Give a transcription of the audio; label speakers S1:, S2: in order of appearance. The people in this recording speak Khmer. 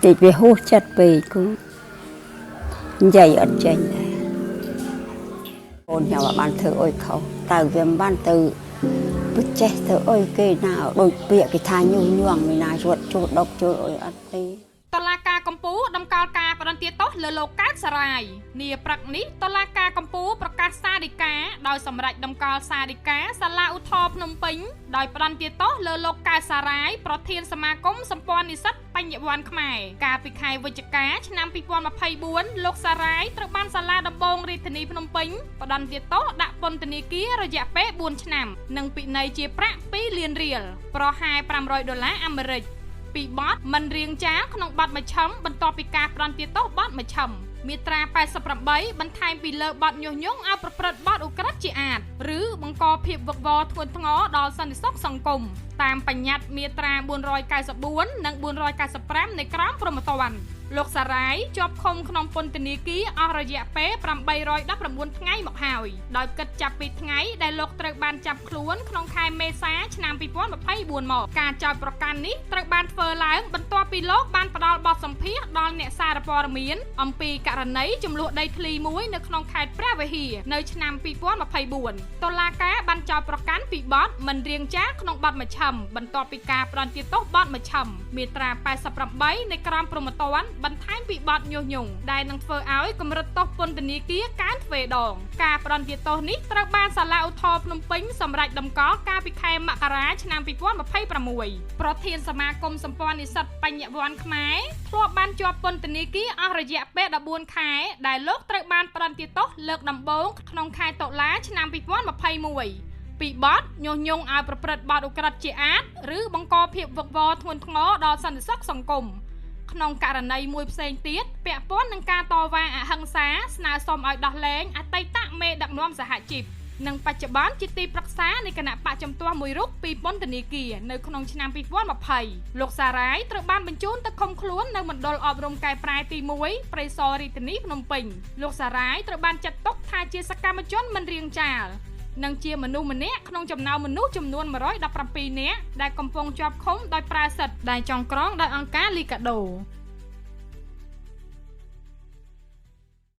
S1: Thì về hút chất về cũng dày ở trên này ôn nhau mà ban thử ôi khẩu tao viêm ban từ bứt chết thử ôi cái nào đôi bịa cái thai nhu nhuồng người nào ruột chuột độc chuột ôi ăn đi
S2: តឡាការកម្ពុជាដំកល់ការបដិទាទោសលើលោកកើតសារាយនាព្រឹកនេះតឡាការកម្ពុជាប្រកាសសាធិការដោយសម្រេចដំកល់សាធិការសាលាឧទ្ធរភ្នំពេញដោយបដិទាទោសលើលោកកើតសារាយប្រធានសមាគមសម្ព័ន្ធនិស្សិតបញ្ញវន្តខ្មែរកាលពីខែវិច្ឆិកាឆ្នាំ 2024 លោកសារាយត្រូវបានសាលាដំបងរាជធានីភ្នំពេញបដិទាទោសដាក់ពន្ធនាគាររយៈពេល 4 ឆ្នាំនិងពិន័យជាប្រាក់ 2 លានរៀលប្រហែល $500 អាមេរិក ពីបទមិនរៀងចាលក្នុងបទមជ្ឈិមបន្ទាប់ពីការបដិទាទោសបទមជ្ឈិមមាត្រា 88 បន្ថែមពីលើបទញុះញង់ឲ្យប្រព្រឹត្តបទឧក្រិដ្ឋជាអាតឬបង្កភាពវឹកវរធ្ងន់ធ្ងរដល់សន្តិសុខសង្គមតាមបញ្ញត្តិមាត្រា 494 និង 495 នៃក្រមព្រហ្មទណ្ឌលោកសារាយជាប់ឃុំក្នុងពន្ធនាគារអស់រយៈពេល 819 ថ្ងៃមកហើយដោយគិតចាប់ពីថ្ងៃដែលលោកត្រូវបានចាប់ខ្លួនក្នុងខែមេសាឆ្នាំ 2024 មកការចោទប្រកាន់នេះត្រូវបានធ្វើឡើងបន្ទាប់ពីលោកបានផ្ដល់បទសម្ភាសន៍ដល់អ្នកសារព័ត៌មានអំពីករណីចំនួនដីធ្លីមួយនៅក្នុងខេត្តព្រះវិហារនៅឆ្នាំ 2024 តុលាការបានចោទប្រកាន់ពីបទមិនរៀងចាលក្នុងបទមជ្ឈិមបន្ទាប់ពីការបដិទាទោសបទមជ្ឈិមមាត្រា 88 នៃក្រមព្រហ្មទណ្ឌបន្ថែមពីបទញុះញង់ដែលនឹងធ្វើឲ្យកម្រិតទោសពន្ធនាគារកើនទ្វេដងការបដិទោសនេះត្រូវបានសាលាឧទ្ធរភ្នំពេញសម្រេចដំកល់កាលពីខែមករាឆ្នាំ 2026 ប្រធានសមាគមសម្ព័ន្ធនិស្សិតបញ្ញវន្តខ្មែរធ្លាប់បានជាប់ពន្ធនាគារអស់រយៈពេល 14 ខែដែលលោកត្រូវបានបដិទោសលើកដំបូងក្នុងខែតុលាឆ្នាំ 2021 ពីបទញុះញង់ឲ្យប្រព្រឹត្តបទឧក្រិដ្ឋជាអាតឬបង្កភាពវឹកវរធ្ងន់ធ្ងរដល់សន្តិសុខសង្គមក្នុងករណីមួយផ្សេងទៀតពាក់ព័ន្ធនឹងការតវ៉ាអហិង្សាស្នើសុំឲ្យដោះលែងអតីតមេដឹកនាំសហជីពនិងបច្ចុប្បន្នជាទីប្រឹក្សានៃគណៈបកជំទាស់មួយរូបពីពន្ធនាគារនៅក្នុងឆ្នាំ 2020 លោកសារាយត្រូវបានបញ្ជូនទៅឃុំខ្លួននៅមណ្ឌលអប់រំកែប្រែទី 1 ព្រៃសររាជធានីភ្នំពេញលោកសារាយត្រូវបានចាត់ទុកថាជាសកម្មជនមិនរាងចាលនិងជាមនុស្សម្នាក់ក្នុងចំណោមមនុស្សចំនួន 117 នាក់ដែលកំពុងជាប់ឃុំដោយប្រើសិទ្ធិដែលចងក្រងដោយអង្គការលីកាដូ